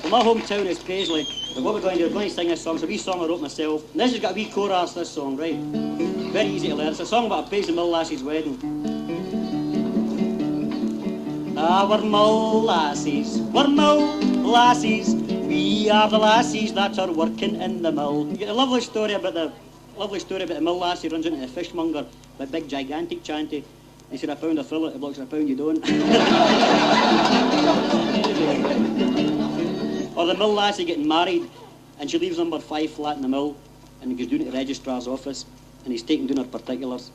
Well, my hometown is Paisley, but what we're going to do, we're going to sing this song. It's a wee song I wrote myself. And this has got a wee chorus, this song, right? Very easy to learn. It's a song about a Paisley Mill Lassie's wedding. Our Mill Lassies, we're Mill Lassies. We are the lassies that are working in the mill. You get a lovely story about the Mill Lassie runs into the fishmonger with a big gigantic chanty. He said, £1 a fillet, he blocks a £1 you don't. Or the Mill Lassie getting married and she leaves number 5 flat in the mill and he goes down to the registrar's office and he's taking down her particulars.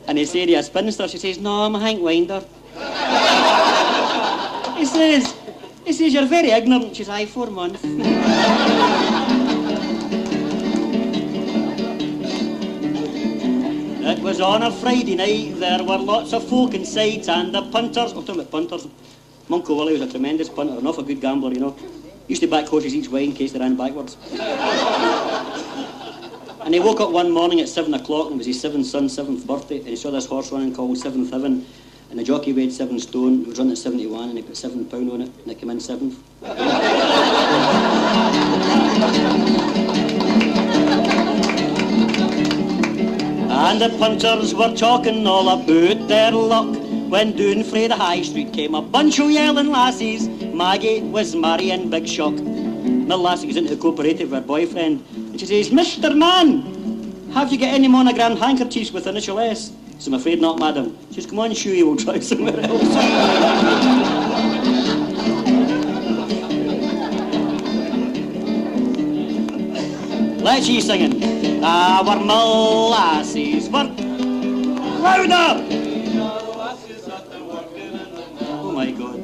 And he said to a spinster, she says, no, I'm a Hank Winder. He says, you're very ignorant. She says, aye, 4 months. It was on a Friday night, there were lots of folk inside, and the punters, I'm talking about punters. Uncle Willie was a tremendous punter, an awful good gambler, you know. Used to back horses each way in case they ran backwards. And he woke up one morning at 7 o'clock, and it was his 7th son's 7th birthday, and he saw this horse running called 7th Heaven, and the jockey weighed 7 stone, it was running at 71, and he put £7 on it, and it came in 7th. And the punters were talking all about their luck, when down frae the high street came a bunch of yelling lassies. Maggie was marrying Big Shock. Mill Lassie goes into the cooperative with her boyfriend, and she says, Mr. Man, have you got any monogram handkerchiefs with initial S? So I'm afraid not, madam. She says, come on, Shuey, we'll try somewhere else. Let's you singing. Our Mill Lassies were louder! Oh my God.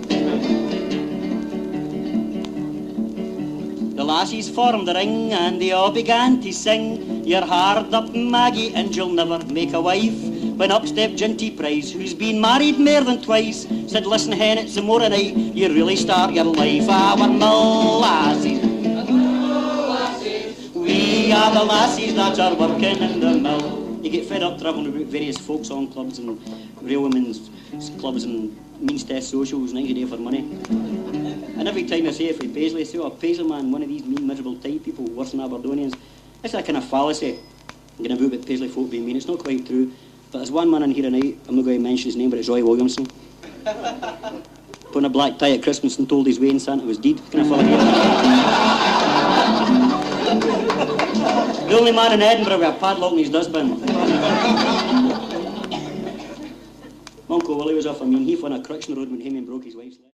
The lassies formed a ring and they all began to sing. You're hard up, Maggie, and you'll never make a wife. When up stepped Ginty Price, who's been married more than twice, said, listen, hen, it's a more a night, you really start your life. Our Mill Lassies. We are the lassies that are working in the mill. You get fed up travelling about various folk song clubs and railwomen's clubs and means test socials, 90 day for money. And every time I say it from Paisley, I say, oh, Paisley man, one of these mean, miserable type people, worse than Aberdonians. It's a kind of fallacy. I'm going to about Paisley folk being mean. It's not quite true. But there's one man in here tonight, I'm not going to mention his name, but it's Roy Williamson. Put on a black tie at Christmas and told his way in Santa was deed. Kind of fella. The only man in Edinburgh with a padlock in his dustbin. Uncle Willie was off, he fell on a crutch in the road when him broke his wife's leg.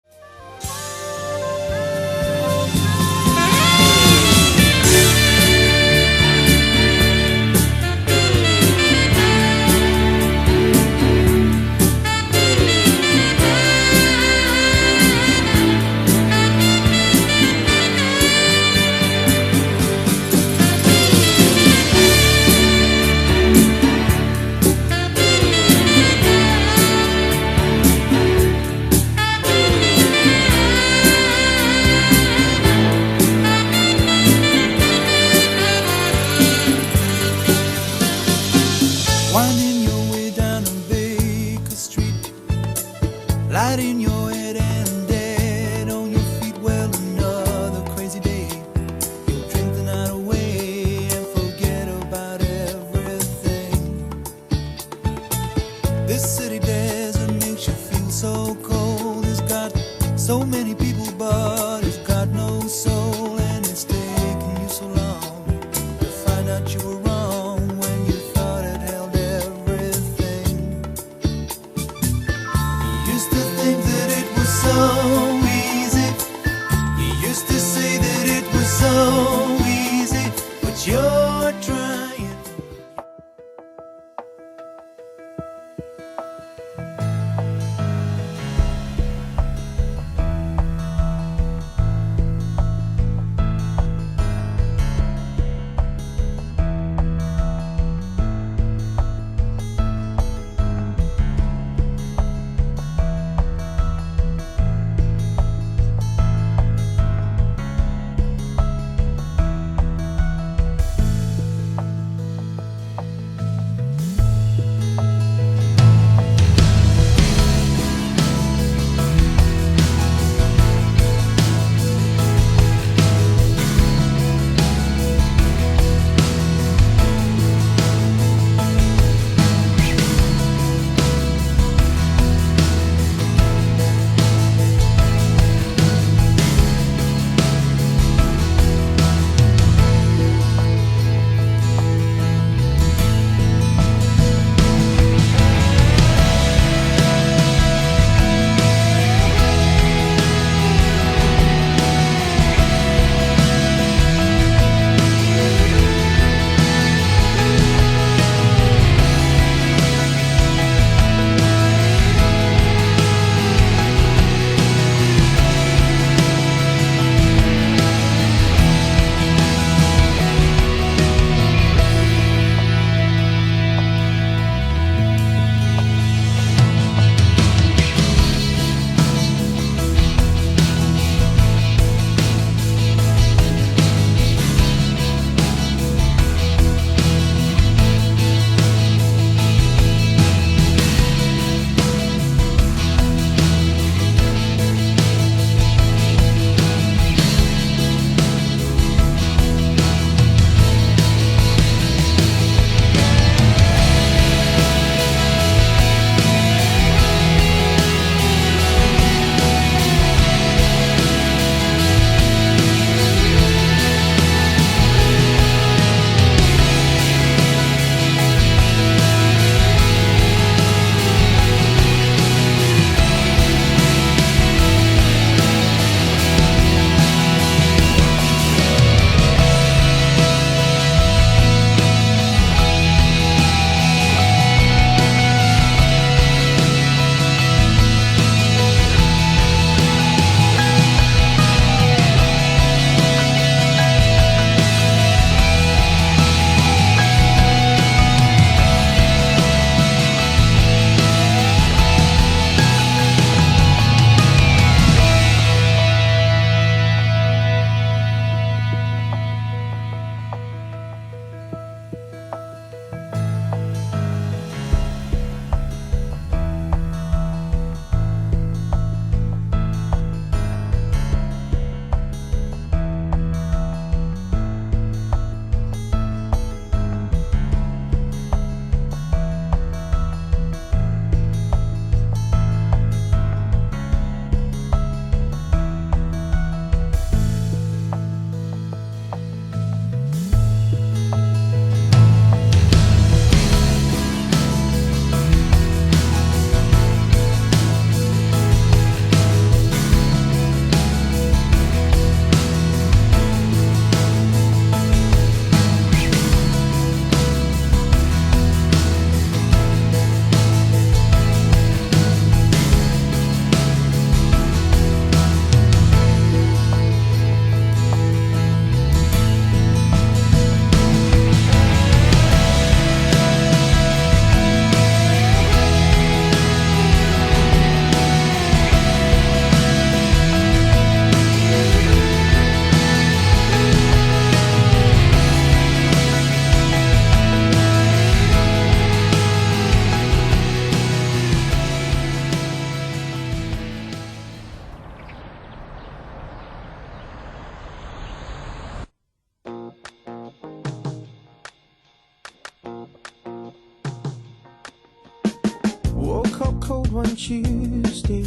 one Tuesday.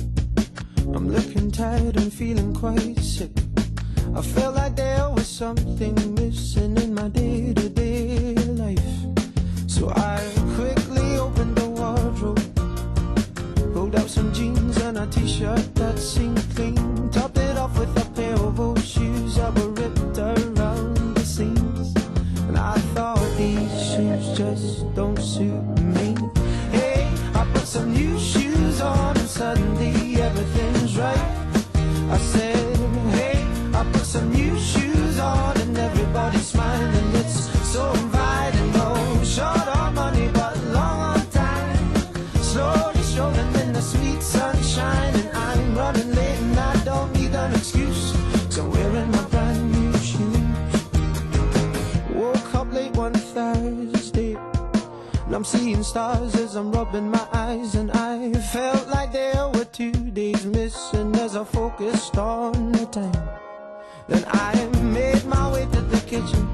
I'm looking tired and feeling quite sick. I felt like there was something missing in my day-to-day life. So I quickly opened the wardrobe, pulled out some jeans and a t-shirt that seemed clean, topped it off with a pair of old shoes that were ripped around the seams. And I thought, these shoes just don't suit me. Hey, I put some new shoes on and suddenly everything's right. I said, hey, I put some new shoes on and everybody's smiling. It's so inviting. No, short on money but long on time. Slowly strolling in the sweet sunshine, and I'm running late and I don't need an excuse, 'cause I'm wearing my brand new shoes. Woke up late one Thursday and I'm seeing stars as I'm rubbing my eyes, and I felt like there were 2 days missing as I focused on the time. Then I made my way to the kitchen,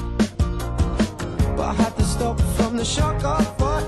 but I had to stop from the shock of what